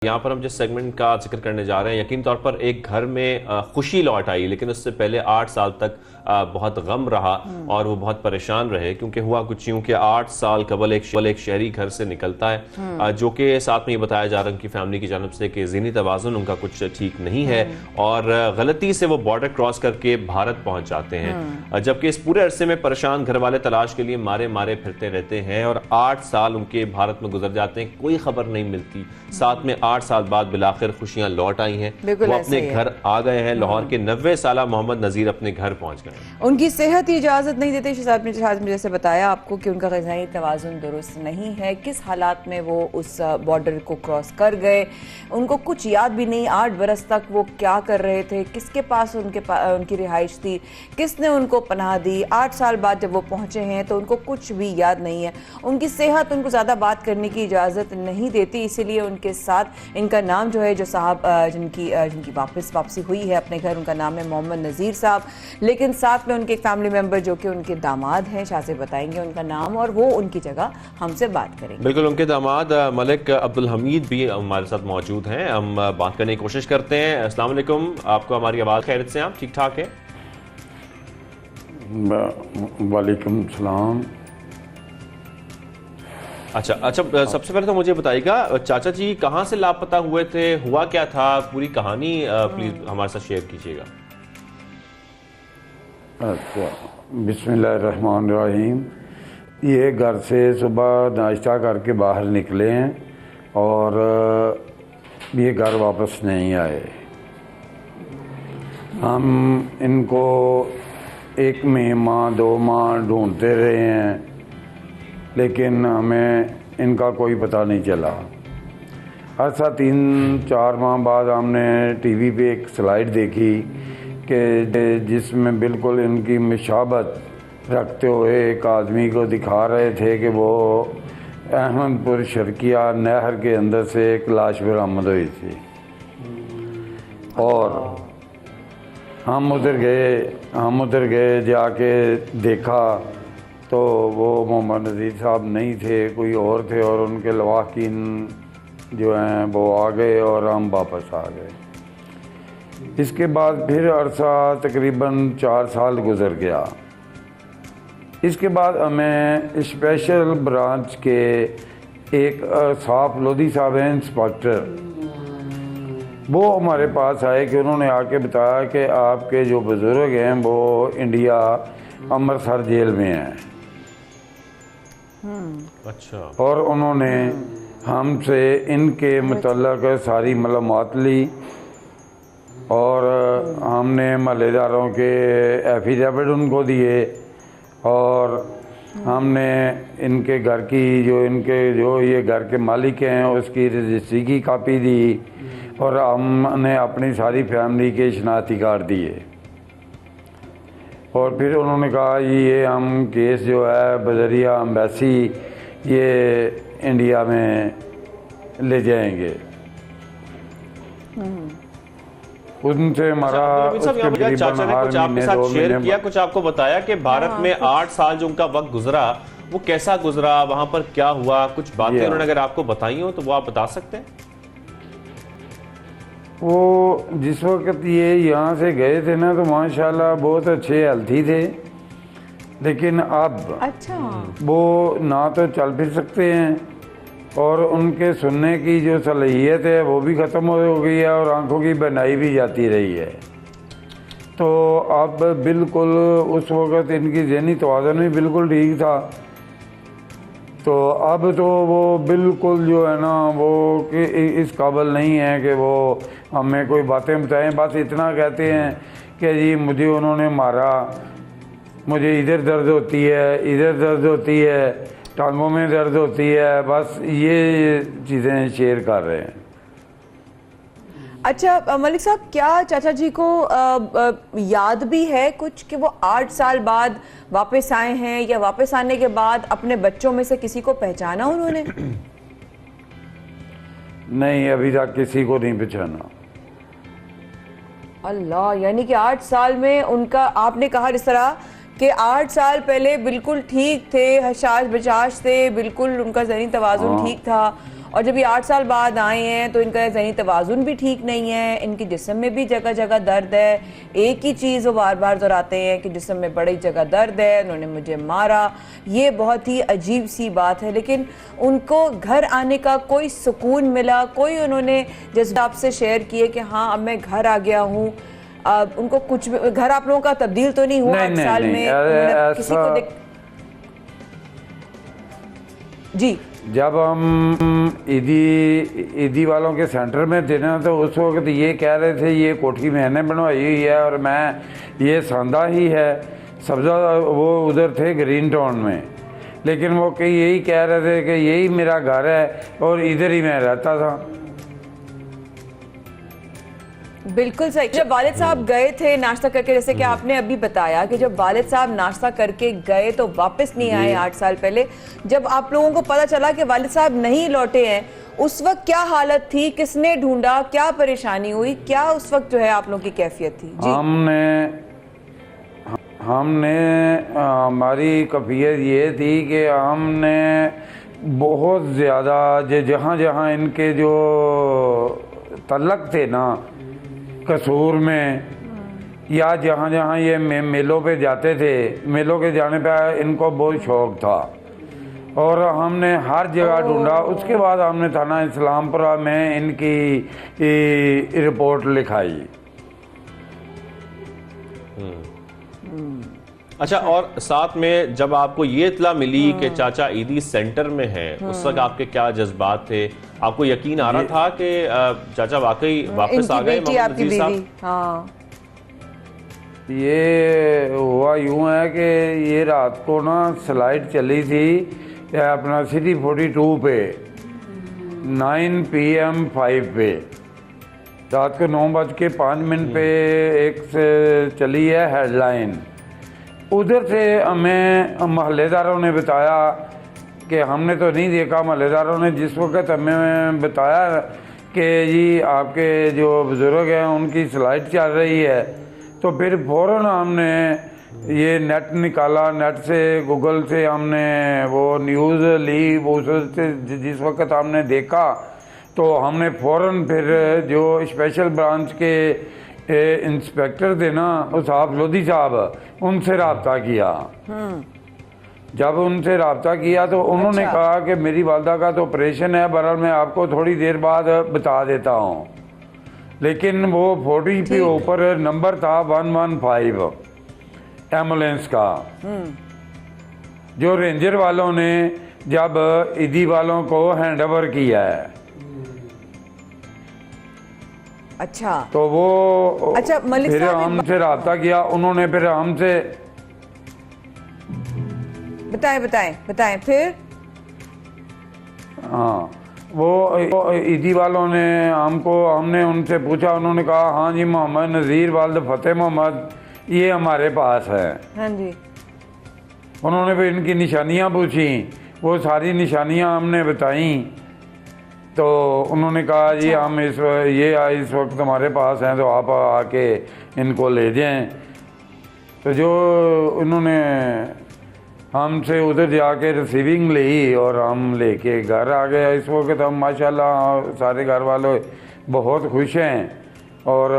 यहाँ पर हम जिस सेगमेंट का जिक्र करने जा रहे हैं, यकीन तौर पर एक घर में खुशी लौट आई, लेकिन उससे पहले 8 साल तक बहुत गम रहा और वो बहुत परेशान रहे। क्योंकि हुआ कुछ यूं कि 8 साल कबल एक शहरी घर से निकलता है, जो कि साथ में ये बताया जा रहा है उनकी फैमिली की जानब से कि ज़हनी तवाज़ुन उनका कुछ ठीक नहीं है और गलती से वो बॉर्डर क्रॉस करके भारत पहुंच जाते हैं। जबकि इस पूरे अरसे में परेशान घर वाले तलाश के लिए मारे मारे फिरते रहते हैं और 8 साल उनके भारत में गुजर जाते हैं, कोई खबर नहीं मिलती। साथ में 8 साल बाद बिलाखिर खुशियां लौट आई हैं, वो अपने घर आ गए हैं। लाहौर के 90 साला मोहम्मद नजीर अपने घर पहुंच गए। उनकी सेहत ही इजाजत नहीं देती। शायद में जैसे बताया आपको कि उनका ग़िज़ाई तवाज़ुन दुरुस्त नहीं है। किस हालात में वो उस बॉर्डर को क्रॉस कर गए, उनको कुछ याद भी नहीं। 8 बरस तक वो क्या कर रहे थे, किसके पास उनकी रिहाइश थी, किसने उनको पनाह दी। 8 साल बाद जब वो पहुंचे हैं तो उनको कुछ भी याद नहीं है। उनकी सेहत उनको ज़्यादा बात करने की इजाज़त नहीं देती, इसीलिए उनके साथ इनका नाम जो है, जो साहब जिनकी वापसी हुई है अपने घर, उनका नाम है मोहम्मद नज़ीर साहब। लेकिन साथ में उनके एक फैमिली मेंबर जो कि उनके दामाद हैं, शाह से बताएंगे उनका नाम और वो उनकी जगह हमसे बात करेंगे। बिल्कुल, उनके दामाद मलिक अब्दुल हमीद भी हमारे साथ मौजूद हैं। हम बात करने की कोशिश करते हैं। अस्सलाम वालेकुम, आपको हमारी आवाज़ खैरियत से? आप ठीक ठाक हैं? वालेकुम सलाम। अच्छा, सबसे पहले तो मुझे बताइएगा, चाचा जी कहाँ से लापता हुए थे, हुआ क्या था, पूरी कहानी प्लीज हमारे साथ शेयर कीजिएगा। अच्छा, बिस्मिल्लाहिर्रहमानिर्रहीम। ये घर से सुबह नाश्ता करके बाहर निकले हैं और ये घर वापस नहीं आए। हम इनको 1 माह 2 माह ढूंढते रहे हैं, लेकिन हमें इनका कोई पता नहीं चला। अर्सा 3-4 माह बाद हमने टीवी पे एक स्लाइड देखी कि जिसमें बिल्कुल इनकी मुशाबत रखते हुए एक आदमी को दिखा रहे थे कि वो अहमदपुर शर्किया नहर के अंदर से एक लाश बरामद हुई थी। और हम उधर गए जाके देखा तो वो मोहम्मद नज़ीर साहब नहीं थे, कोई और थे और उनके लवाकिन जो हैं वो आ गए और हम वापस आ गए। इसके बाद फिर अरसा तकरीबन 4 साल गुजर गया। इसके बाद हमें स्पेशल ब्रांच के एक साफ लोधी साहब हैं, इंस्पेक्टर, वो हमारे पास आए कि उन्होंने आके बताया कि आपके जो बुज़ुर्ग हैं वो इंडिया अमृतसर जेल में हैं। अच्छा। और उन्होंने हमसे इनके मुतल्लक सारी मालूमात ली और हमने महल्लेदारों के एफिडेविट उनको दिए और हमने इनके घर की जो ये घर के मालिक हैं उसकी रजिस्ट्री की कॉपी दी और हमने अपनी सारी फैमिली के शनाख्ती कार्ड दिए। और फिर उन्होंने कहा ये हम केस जो है बजरिया एम्बेसी ये इंडिया में ले जाएंगे। उनसे हमारा चाचा ने कुछ आपके साथ शेयर किया, कुछ आपको बताया कि भारत में 8 साल जो उनका वक्त गुजरा वो कैसा गुजरा, वहां पर क्या हुआ, कुछ बातें उन्होंने अगर आपको बताई हो तो वो आप बता सकते हैं? वो जिस वक्त ये यहाँ से गए थे ना तो माशाल्लाह बहुत अच्छे हेल्थी थे, लेकिन अब अच्छा वो ना तो चल फिर सकते हैं और उनके सुनने की जो सलाहियत है वो भी ख़त्म हो गई है और आंखों की बनाई भी जाती रही है। तो अब बिल्कुल उस वक़्त इनकी ज़हनी तवाज़ुन भी बिल्कुल ठीक था। तो अब तो वो बिल्कुल जो है ना वो कि इस काबिल नहीं है कि वो हमें कोई बातें बताएं। बस इतना कहते हैं कि जी मुझे उन्होंने मारा, मुझे इधर दर्द होती है, इधर दर्द होती है, टांगों में दर्द होती है, बस ये चीज़ें शेयर कर रहे हैं। अच्छा मलिक साहब, क्या चाचा जी को याद भी है कुछ कि वो 8 साल बाद वापस आए हैं या वापस आने के बाद अपने बच्चों में से किसी को पहचाना उन्होंने? नहीं, अभी तक किसी को नहीं पहचाना। अल्लाह, यानी कि 8 साल में उनका, आपने कहा जिस तरह कि 8 साल पहले बिल्कुल ठीक थे, हशाश बशाश थे, बिल्कुल उनका ज़हनी तवाज़ुन ठीक था और जब ये 8 साल बाद आए हैं तो इनका ज़हनी तवाज़ुन भी ठीक नहीं है, इनकी जिस्म में भी जगह जगह दर्द है। एक ही चीज़ वो बार बार दोहराते हैं कि जिस्म में बड़ी जगह दर्द है, उन्होंने मुझे मारा। ये बहुत ही अजीब सी बात है, लेकिन उनको घर आने का कोई सुकून मिला, कोई उन्होंने जैसे आपसे शेयर किए कि हाँ अब मैं घर आ गया हूँ, उनको कुछ भी घर आप लोगों का तब्दील तो नहीं हुआ 8 साल में? किसी को जी जब हम ईदी वालों के सेंटर में थे ना, तो उस वक्त ये कह रहे थे ये कोठी मैंने बनवाई हुई है और मैं ये सांदा ही है सब्जा, वो उधर थे ग्रीन टाउन में, लेकिन वो कई यही कह रहे थे कि यही मेरा घर है और इधर ही मैं रहता था। बिल्कुल सही। जब वालिद साहब गए थे नाश्ता करके, जैसे कि आपने अभी बताया कि जब वालिद साहब नाश्ता करके गए तो वापस नहीं आए 8 साल पहले, जब आप लोगों को पता चला कि वालिद साहब नहीं लौटे हैं, उस वक्त क्या हालत थी, किसने ढूंढा, क्या परेशानी हुई, क्या उस वक्त जो है आप लोगों की कैफियत थी? जी। हमने हमारी कैफियत ये थी कि हमने बहुत ज़्यादा जहाँ जहाँ इनके जो तल्लक थे ना कसूर में, या जहाँ जहाँ ये मेलों पे जाते थे, मेलों के जाने पे इनको बहुत शौक़ था और हमने हर जगह ढूंढा। उसके बाद हमने थाना इस्लामपुरा में इनकी रिपोर्ट लिखाई। अच्छा, और साथ में जब आपको ये इत्तला मिली कि चाचा ईदी सेंटर में हैं, उस वक्त आपके क्या जज्बात थे? आपको यकीन आ रहा था कि चाचा वाकई वापस आ गए? आपकी बीवी? हाँ। ये हुआ यूं है कि ये रात को ना स्लाइड चली थी अपना सिटी 42 पे 9 PM 5 पे, रात को 9:05 पे एक से चली है हेडलाइन। उधर से हमें महल्लेदारों ने बताया कि हमने तो नहीं देखा, महल्लेदारों ने जिस वक्त हमें बताया कि जी आपके जो बुज़ुर्ग हैं उनकी स्लाइड चल रही है, तो फिर फ़ौरन हमने ये नेट निकाला, नेट से गूगल से हमने वो न्यूज़ ली। उस जिस वक्त हमने देखा तो हमने फ़ौरन फिर जो स्पेशल ब्रांच के इंस्पेक्टर थे ना, उस साहब लोधी साहब, उनसे रब्ता किया। जब उनसे रब्ता किया तो उन्होंने कहा कि मेरी वालदा का तो ऑपरेशन है, बहरहाल मैं आपको थोड़ी देर बाद बता देता हूँ। लेकिन वो 40 पे ऊपर नंबर था 115 एम्बुलेंस का, जो रेंजर वालों ने जब ईदी वालों को हैंड ओवर किया है। अच्छा, तो वो मलिक फिर हमसे रब्ता किया, उन्होंने फिर हमसे बताएं फिर। हाँ, वो ईदी वालों ने हमने उनसे पूछा, उन्होंने कहा हाँ जी मोहम्मद नज़ीर वाल्द फतेह मोहम्मद ये हमारे पास है। हाँ जी। उन्होंने फिर इनकी निशानियाँ पूछी, वो सारी निशानियाँ हमने बताई, तो उन्होंने कहा जी हम इस वक्त हमारे पास हैं, तो आप आके इनको ले जाएं। तो जो उन्होंने हमसे उधर जाके रिसीविंग ली और हम लेके घर आ गए। इस वक्त हम माशाल्लाह सारे घर वाले बहुत खुश हैं और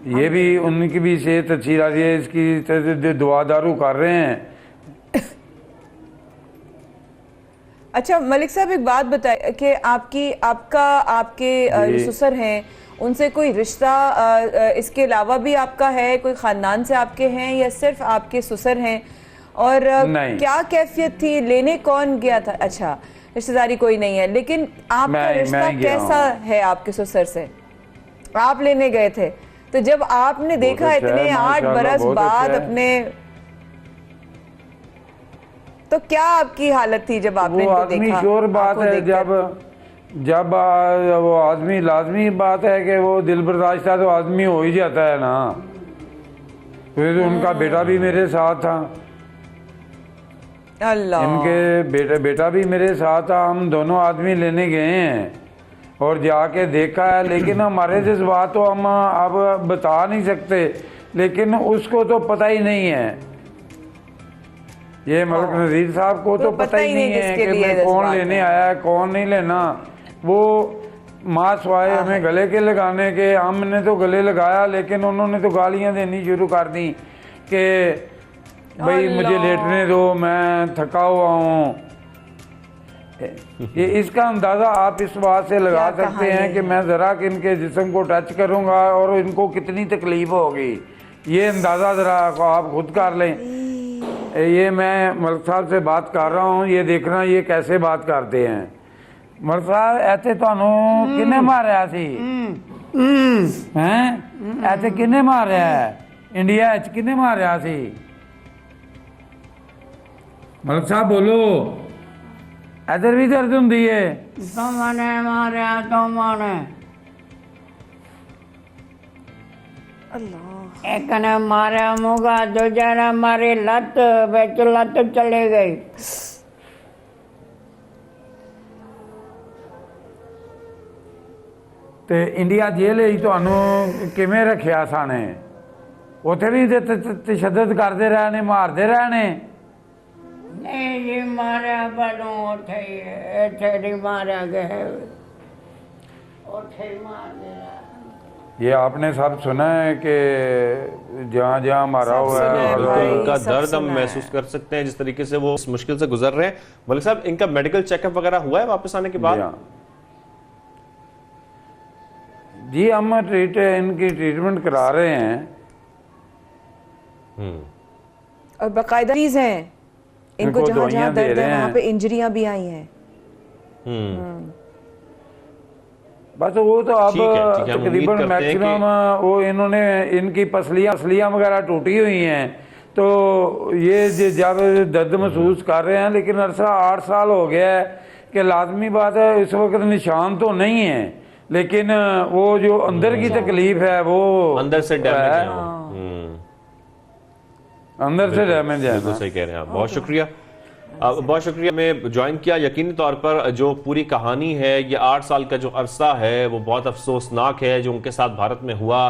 ये भी उनकी भी सेहत अच्छी रही है, इसकी दुआ दारू कर रहे हैं। अच्छा मलिक साहब, एक बात बताइए कि आपके ससुर हैं, उनसे कोई रिश्ता इसके अलावा भी आपका है, कोई खानदान से आपके हैं या सिर्फ आपके ससुर हैं? और क्या कैफियत थी, लेने कौन गया था? अच्छा, रिश्तेदारी कोई नहीं है, लेकिन आपका रिश्ता कैसा है आपके ससुर से? आप लेने गए थे, तो जब आपने देखा इतने 8 बरस बाद अपने, तो क्या आपकी हालत थी जब आपने वो आदमी श्योर बात है, जब वो आदमी लाजमी बात है कि वो दिल बर्दाश्त था तो आदमी हो ही जाता है ना। फिर उनका बेटा भी मेरे साथ था, अल्लाह, इनके बेटा भी मेरे साथ था, हम दोनों आदमी लेने गए हैं और जाके देखा है। लेकिन हमारे जज्बात तो हम अब बता नहीं सकते, लेकिन उसको तो पता ही नहीं है। ये मलिक नजीर साहब को तो पता ही नहीं है किसके कि लिए मैं कौन जज्बात लेने है। आया है कौन नहीं लेना। वो मास्क वाए हमें गले के लगाने के, हमने तो गले लगाया लेकिन उन्होंने तो गालियां देनी शुरू कर दी कि भाई मुझे लेटने दो, मैं थका हुआ हूँ। ये इसका अंदाजा आप इस बात से लगा क्या सकते हैं कि मैं जरा कि इनके जिस्म को टच करूंगा और इनको कितनी तकलीफ होगी। ये अंदाजा जरा आप खुद कर लें। ये मैं मलिक साहब से बात कर रहा हूँ, ये देखना ये कैसे बात करते हैं। मलिक साहब ऐसे ਤੁਹਾਨੂੰ किन्ने मारिया सी हैं? ऐसे किन्ने मारिया है? इंडिया च किन्ने मारिया सी? मलिक साहब बोलो, इधर भी दर्द होंदी है? तुमने मारा तुमने अल्लाह। एक ने मारा मुगा, दूजा ने मारी लत, बिच लत चली गई। ਤੇ ਇੰਡੀਆ ਜੇਲ੍ਹ ਵਿੱਚ ਤੁਹਾਨੂੰ ਕਿਵੇਂ ਰੱਖਿਆ ਸਾਨੇ? ਉੱਥੇ ਵੀ ਤਸ਼ੱਦਦ ਕਰਦੇ ਰਹੇ ਨੇ, ਮਾਰਦੇ ਰਹੇ ਨੇ? नहीं जी मारा बनो उठे इथे नहीं मारा गए, उठे मार दिया। ये आपने सब सुना है कि जहाँ जहाँ मारा सब हुआ सुना है है और भाई। उनका सब दर्द हम सुना है। महसूस कर सकते हैं जिस तरीके से वो इस मुश्किल से गुजर रहे हैं। मलिक साहब, इनका मेडिकल चेकअप वगैरह हुआ है वापस आने के बाद? जी हम इनकी ट्रीटमेंट करा रहे हैं। और बाकायदा चीज है इनको, इनको जहाँ जहाँ दवाइयाँ दे दर्द है रहे वहाँ हैं। पे इंजरियां भी आई हैं। बस वो तो अब ठीक है, हम उम्मीद तकरीबन करते हैं कि- मैक्सिमम वो इन्होंने इनकी पसलियाँ वगैरह टूटी हुई हैं, तो ये जब दर्द महसूस कर रहे हैं, लेकिन अरसा 8 साल हो गया है कि लाजमी बात है इस वक्त निशान तो नहीं है, लेकिन वो जो अंदर की तकलीफ है वो अंदर से डैमेज है वो। अंदर से डैमेज है बिल्कुल ना। सही कह रहे हैं आप, बहुत शुक्रिया। बहुत शुक्रिया में ज्वाइन किया। यकीनी तौर पर जो पूरी कहानी है, ये 8 साल का जो अरसा है वो बहुत अफसोसनाक है जो उनके साथ भारत में हुआ,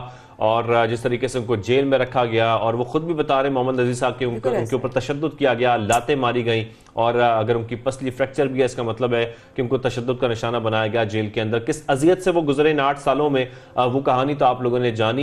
और जिस तरीके से उनको जेल में रखा गया। और वो खुद भी बता रहे मोहम्मद अजीज साहब के उनके ऊपर तशद्दुद किया गया, लातें मारी गई, और अगर उनकी पसली फ्रैक्चर भी है इसका मतलब है कि उनको तशद्दुद का निशाना बनाया गया जेल के अंदर। किस अजियत से वो गुजरे इन 8 सालों में, वो कहानी तो आप लोगों ने जानी।